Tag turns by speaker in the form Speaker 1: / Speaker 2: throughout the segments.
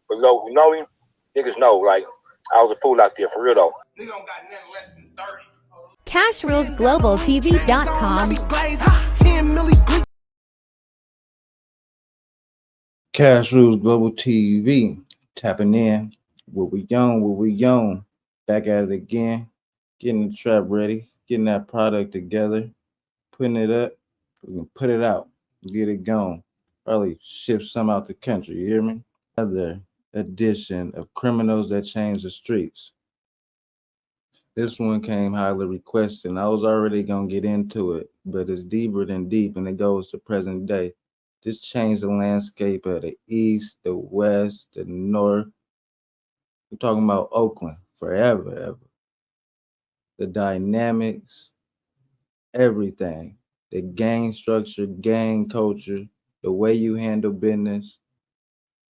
Speaker 1: But no, who know him, niggas know, like, I was a fool out there, for real though. Nigga don't got nothing less than 30.
Speaker 2: CashRulesGlobalTV.com.
Speaker 3: Cash Rules Global TV. Tapping in. What we on? Back at it again. Getting the trap ready. Getting that product together. Putting it up. We can put it out. Get it going. Probably ship some out the country. You hear me? Another edition of Criminals That Change the Streets. This one came highly requested, and I was already going to get into it, but it's deeper than deep, and it goes to present day. This changed the landscape of the East, the West, the North. We're talking about Oakland forever. The dynamics, everything. The gang structure, gang culture, the way you handle business.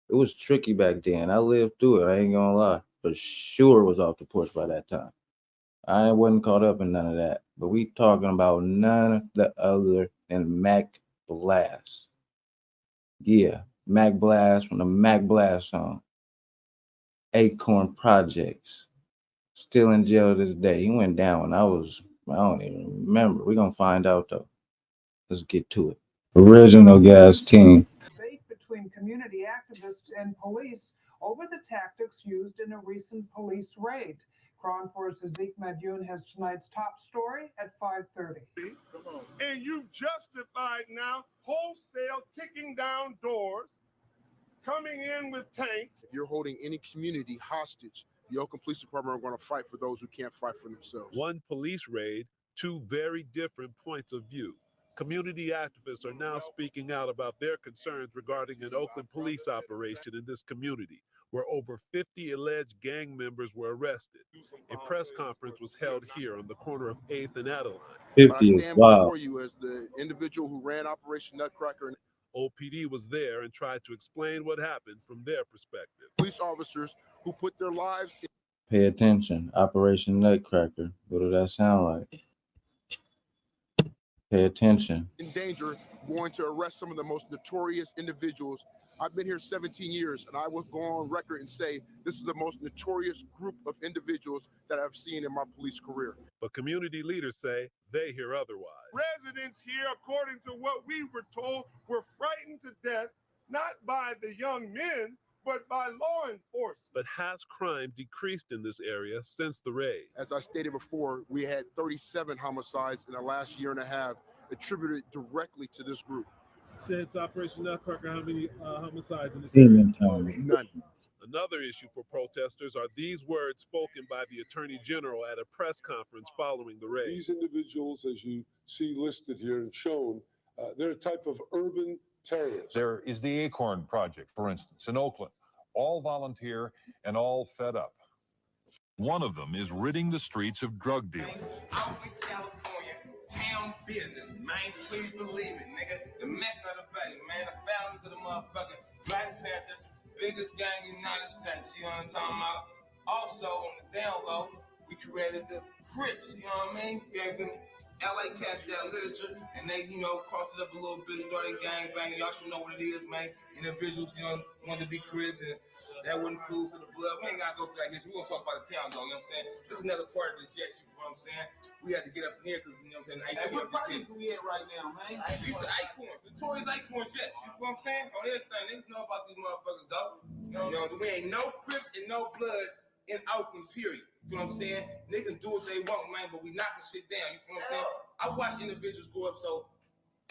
Speaker 3: It was tricky back then. I lived through it. I ain't gonna lie. For sure was off the porch by that time. I wasn't caught up in none of that. But we talking about none other than Mac Blast. Yeah, Mac Blast from the Mac Blast song. Acorn Projects. Still in jail to this day. He went down when I don't even remember. We're gonna find out though. Let's get to it. Original Gas Team.
Speaker 4: Debate between community activists and police over the tactics used in a recent police raid. Quan Force Hazik Madyoun has tonight's top story at 5:30.
Speaker 5: And you've justified now wholesale kicking down doors, coming in with tanks.
Speaker 6: If you're holding any community hostage, the Oakland Police Department are going to fight for those who can't fight for themselves.
Speaker 7: One police raid, two very different points of view. Community activists are now speaking out about their concerns regarding an Oakland police operation in this community, where over 50 alleged gang members were arrested. A press conference was held here on the corner of 8th and Adeline.
Speaker 3: 50
Speaker 6: I stand before you as the individual who ran Operation Nutcracker.
Speaker 7: OPD was there and tried to explain what happened from their perspective.
Speaker 6: Police officers who put their lives in.
Speaker 3: Pay attention. Operation Nutcracker. What did that sound like? Pay attention.
Speaker 6: In danger, going to arrest some of the most notorious individuals. I've been here 17 years, and I will go on record and say this is the most notorious group of individuals that I've seen in my police career.
Speaker 7: But community leaders say they hear otherwise.
Speaker 5: Residents here, according to what we were told, were frightened to death, not by the young men, but by law enforcement.
Speaker 7: But has crime decreased in this area since the raid?
Speaker 6: As I stated before, we had 37 homicides in the last year and a half attributed directly to this group.
Speaker 7: Since Operation Nutcracker, how many homicides in this area?
Speaker 6: None.
Speaker 7: Another issue for protesters are these words spoken by the Attorney General at a press conference following the raid.
Speaker 8: These individuals, as you see listed here and shown, they're a type of urban terrorists.
Speaker 9: There is the Acorn project, for instance, in Oakland, all volunteer and all fed up. One of them is ridding the streets of drug dealers.
Speaker 1: Out in California, town business, man, please believe it, nigga. The Mecca of the Bay, man, the founders of the motherfucking Black Panthers, biggest gang in the United States, you know what I'm talking about? Also, on the down low, we created the Crips, you know what I mean? Gave them LA cats that literature, and they, you know, crossed it up a little bit, started gang banging. Y'all should know what it is, man. Individuals, you know, wanted to be Crips, and that wasn't cool for the blood. We ain't gotta go through that. We're gonna talk about the town, though, you know what I'm saying? This is another part of the jet, you know what I'm saying? We had to get up in here, because, you know what I'm saying? Hey, what projects we at right now, man? These are Acorn, notorious Acorn jets, you know what I'm saying? On everything, niggas know about these motherfuckers, though. You know, we ain't no Crips and no Bloods in Oakland, period. You know what I'm saying? Niggas do what they want, man, but we knocking shit down. You know what I'm saying? I watch individuals grow up, so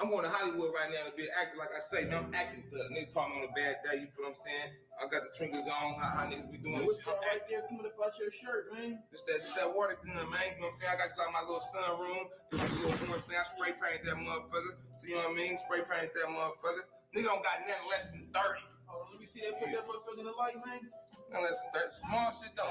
Speaker 1: I'm going to Hollywood right now and be acting like I say, man, I'm acting thug. Niggas call me on a bad day, you feel what I'm saying? I got the trinkets on, how niggas be doing. What's that right there coming up out your shirt, man? It's that water gun, man. You know what I'm saying? I got like my little sunroom, just a little orange thing. I spray painted that motherfucker. So you know what I mean? Spray painted that motherfucker. Nigga don't got nothing less than 30. Oh, let me see that, put that motherfucker in the light, man. Nothing less than 30. Small shit, though.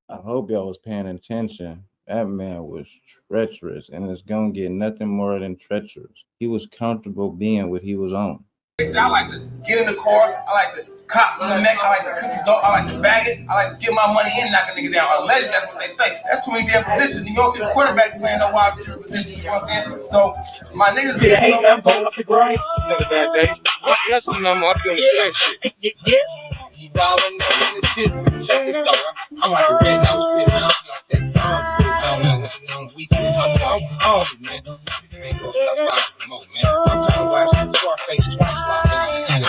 Speaker 3: I hope y'all was paying attention. That man was treacherous, and it's gonna get nothing more than treacherous. He was comfortable being what he was on.
Speaker 1: I like to get in the car. I like to cop the Mac. I like to cook the dope. I like to bag it. I like to get my money in and knock a nigga down. Allegedly, that's what they say. That's too many damn positions. You don't see the quarterback playing no wide receiver position. You know what I'm saying? So my niggas.
Speaker 10: Yeah, ain't that ball off the grind? Another bad day. That's what I'm up doing. Yeah. You darling.
Speaker 1: shit. Check this out. I'm like a red nose shit, man. I'm like that we can talk about all this, man. Ain't gonna stop watching the most, man. I'm trying to watch Scarface twice, man.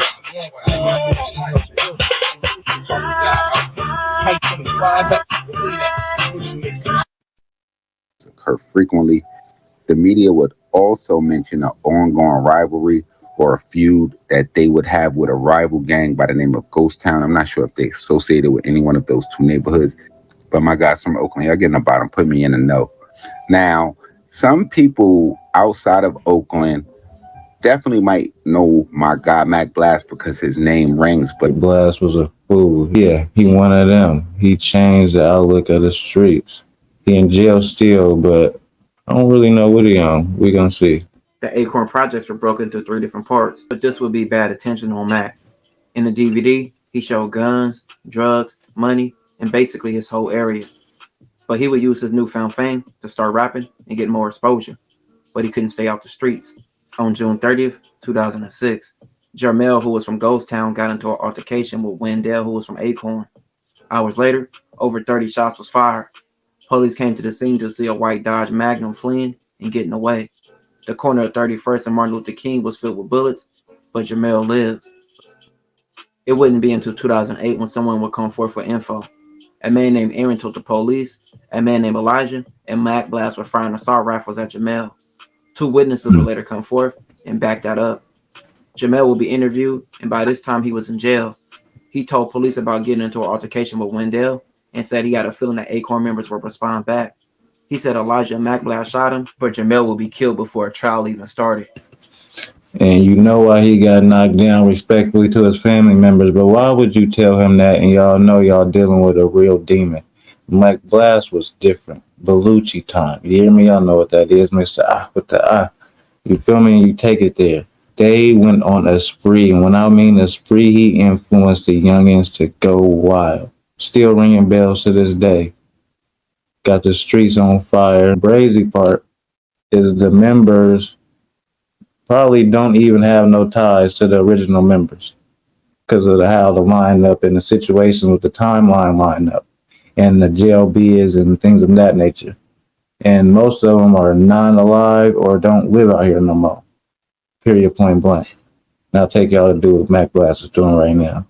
Speaker 2: Occur frequently. The media would also mention an ongoing rivalry or a feud that they would have with a rival gang by the name of Ghost Town. I'm not sure if they associated with any one of those two neighborhoods, but my guys from Oakland, y'all getting the bottom, put me in the know. Now, some people outside of Oakland definitely might know my guy Mac Blast because his name rings, but
Speaker 3: Blast was a fool. Yeah, he one of them. He changed the outlook of the streets. He in jail still, but I don't really know what he on. We gonna see.
Speaker 10: The Acorn projects were broken into 3 different parts, but this would be bad attention on Mac. In the DVD, he showed guns, drugs, money, and basically his whole area. But he would use his newfound fame to start rapping and get more exposure. But he couldn't stay out the streets. On June 30th, 2006, Jermel, who was from Ghost Town, got into an altercation with Wendell, who was from Acorn. Hours later, over 30 shots was fired. Police came to the scene to see a white Dodge Magnum fleeing and getting away. The corner of 31st and Martin Luther King was filled with bullets, but Jermel lived. It wouldn't be until 2008 when someone would come forth for info. A man named Aaron told the police, a man named Elijah, and Mac Blast were firing assault rifles at Jermel. 2 witnesses would later come forth and back that up. Jermel will be interviewed, and by this time he was in jail. He told police about getting into an altercation with Wendell and said he had a feeling that Acorn members would respond back. He said Elijah and Mac Blast shot him, but Jermel will be killed before a trial even started.
Speaker 3: And you know why he got knocked down respectfully to his family members, but why would you tell him that and y'all know y'all dealing with a real demon? Mac Blast was different. Belucci time. You hear me? Y'all know what that is, Mr. Ah with the ah. You feel me? You take it there. They went on a spree, and when I mean a spree, he influenced the youngins to go wild. Still ringing bells to this day. Got the streets on fire. The crazy part is the members probably don't even have no ties to the original members because of how the lineup and the situation with the timeline lineup and the jail bids and things of that nature. And most of them are non-alive or don't live out here no more. Period, point blank. Now take y'all to do what Mac Blast is doing right now.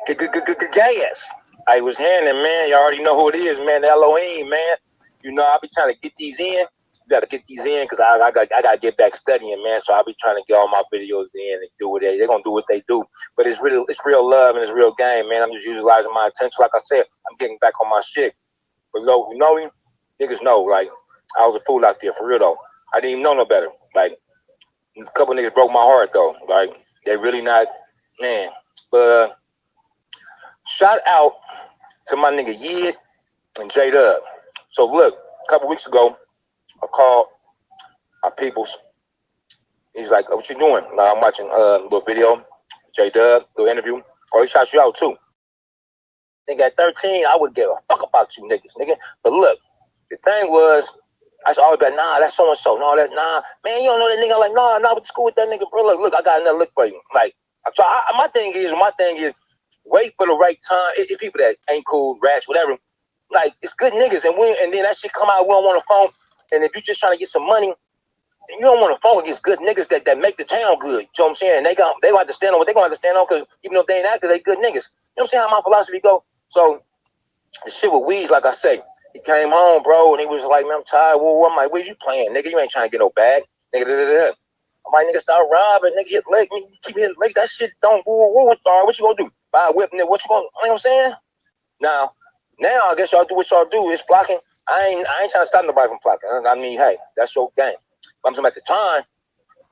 Speaker 11: Gas. I was hearing it, man. You already know who it is, man. The Elohim, man. You know, I'll be trying to get these in. You got to get these in because I got to get back studying, man. So I'll be trying to get all my videos in and do what they're going to do what they do. But it's real love and it's real game, man. I'm just utilizing my attention. Like I said, I'm getting back on my shit. But you know him? Niggas know, like, I was a fool out there, for real, though. I didn't even know no better. Like, a couple niggas broke my heart, though. Like, they really not, man. But shout out to my nigga Yid and J-Dub. So look, a couple weeks ago, I called our peoples. He's like, "Oh, what you doing?" Now I'm watching a little video, J-Dub, little interview. Oh, he shot you out too. Nigga, at 13, I would give a fuck about you niggas, nigga. But look, the thing was, I was always like, nah, that's so-and-so. No, that, nah. Man, you don't know that nigga. I'm like, nah, I'm not with school with that nigga, bro. Look, I got another lick for you. Like, so my thing is, wait for the right time. If people that ain't cool, rash, whatever, like, it's good niggas. And then that shit come out, we don't want a phone. And if you just trying to get some money, you don't want to phone against good niggas that make the town good. You know what I'm saying? And they gonna have to stand on what they gonna have to stand on, because even though they ain't active, they good niggas. You know what I'm saying? How my philosophy go? So the shit with Weeds, like I say, he came home, bro, and he was like, man, I'm tired. Well, I'm like, where you playing, nigga? You ain't trying to get no bag. Nigga, I'm like, nigga, start robbing, nigga, hit leg, nigga, keep hitting leg. That shit don't, what you gonna do? Buy a whip, nigga, what you gonna, you know what I'm saying? Now, I guess y'all do what y'all do. It's flocking. I ain't trying to stop nobody from flocking. I mean, hey, that's your game. But I'm saying at the time,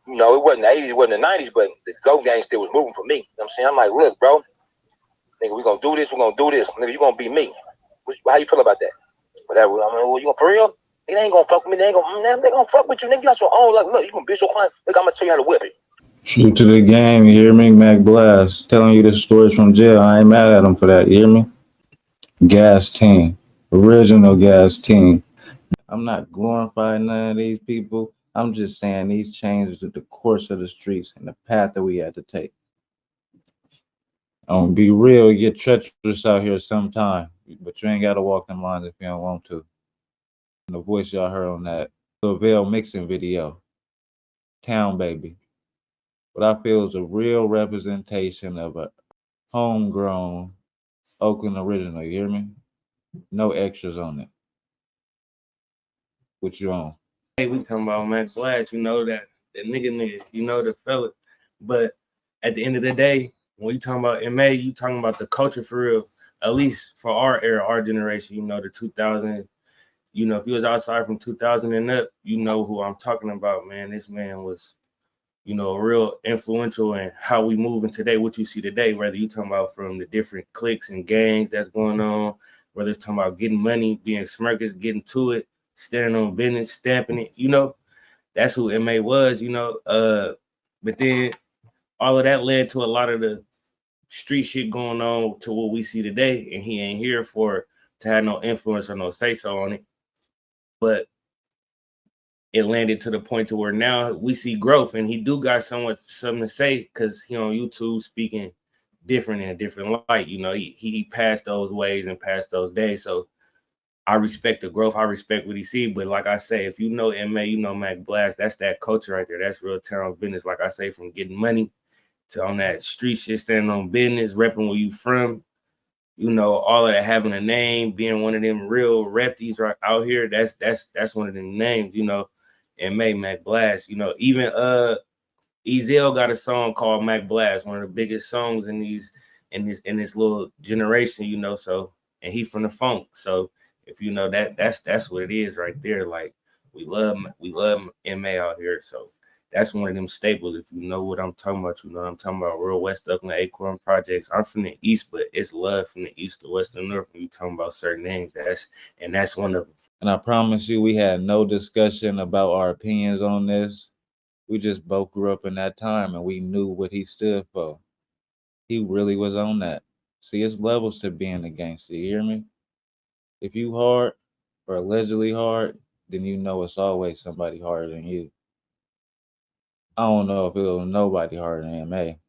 Speaker 11: you know, it wasn't the 80s, it wasn't the 90s, but the GO gang still was moving for me. You know what I'm saying? I'm like, look, bro, nigga, we gonna do this, nigga, you gonna be me. How you feel about that? Whatever. I mean, well, you gonna for real? They ain't gonna fuck with me. They gonna fuck with you, nigga. You got your own. Look, you gonna be your client. Look, I'm gonna tell you how to whip it.
Speaker 3: True to the game, you hear me? Mac Blast telling you the stories from jail. I ain't mad at him for that, you hear me? Gas team. Original gas team. I'm not glorifying none of these people. I'm just saying these changes to the course of the streets and the path that we had to take. Be real, you get treacherous out here sometime, but you ain't gotta walk them lines if you don't want to. And the voice y'all heard on that Lavelle mixing video, Town Baby. What I feel is a real representation of a homegrown Oakland original, you hear me? No extras on it. What you on?
Speaker 12: Hey, we talking about Mac Flash, you know that nigga, you know the fella. But at the end of the day, when you talking about M.A., you talking about the culture for real. At least for our era, our generation, you know, the 2000, you know, if you was outside from 2000 and up, you know who I'm talking about, man. This man was, you know, real influential in how we moving today, what you see today, whether you talking about from the different cliques and gangs that's going on, whether it's talking about getting money, being smirkers, getting to it, standing on business, stamping it, you know, that's who M.A. was, you know. But then all of that led to a lot of the street shit going on to what we see today, and he ain't here for to have no influence or no say-so on it. But it landed to the point to where now we see growth, and he do got something to say because he on YouTube speaking different in a different light. You know, he passed those ways and passed those days. So I respect the growth. I respect what he see. But like I say, if you know M.A., you know Mac Blast, that's that culture right there. That's real town business. Like I say, from getting money to on that street shit, standing on business, repping where you from. You know, all of that, having a name, being one of them real repties right out here. That's one of them names, you know. M.A. Mac Blast, you know, even Ezel got a song called Mac Blast, one of the biggest songs in this little generation, you know. So, and he from the funk. So if you know that's what it is right there. Like we love M.A. out here. So that's one of them staples. If you know what I'm talking about, you know what I'm talking about. Real West Oakland Acorn projects. I'm from the East, but it's love from the East to West and North when you talking about certain names. That's one of them.
Speaker 3: And I promise you, we had no discussion about our opinions on this. We just both grew up in that time and we knew what he stood for. He really was on that. See, it's levels to being a gangster, you hear me? If you hard or allegedly hard, then you know it's always somebody harder than you. I don't know if it was nobody harder than M.A.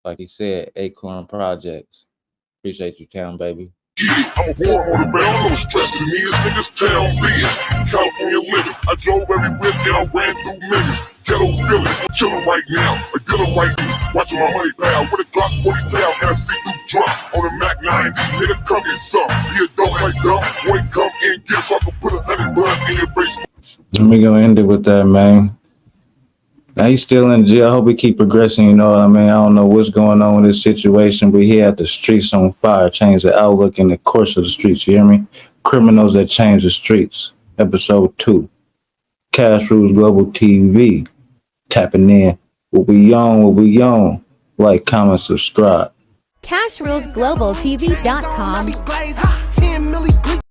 Speaker 3: Like he said, Acorn Projects. Appreciate you, Town Baby.
Speaker 5: I'm born on the ground, no stressing me, it's niggas town biz. California living, I drove every whip and I ran through minutes. Ghetto village, I'm chillin' right now, a dealer right now. Watching my money pal with a Glock 40 pound and a see-through drop on a Mac 9. Nigga, come get some. He a dog like dumb, boy, come and get so I can put 100 blood in your basement.
Speaker 3: Let me go end it with that, man. Now he's still in jail. I hope we keep progressing, you know what I mean? I don't know what's going on with this situation, but he had the streets on fire, changed the outlook in the course of the streets, you hear me? Criminals that change the streets. Episode 2. Cash Rules Global TV. Tapping in. What we on? Like, comment, subscribe.
Speaker 13: CashRulesGlobalTV.com.